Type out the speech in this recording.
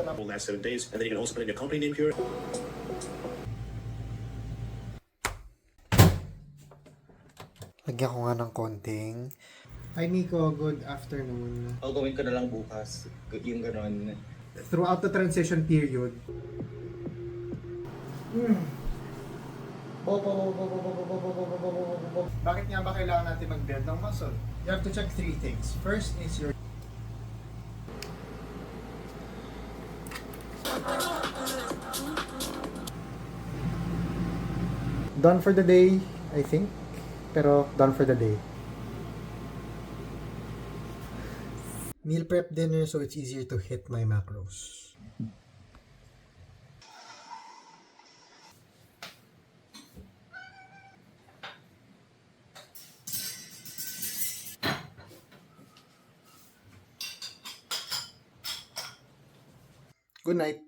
will last 7 days, and then you can also put in your company name here. Lagyan ko nga ng konting. Hi Nico, good afternoon. I'll gawin ko na lang bukas. Yung ganon. Throughout the transition period, bakit nga ba kailangan natin mag-build ng muscle? You have to check 3 things. First is your done for the day, I think. Pero done for the day. Meal prep dinner so it's easier to hit my macros. Good night.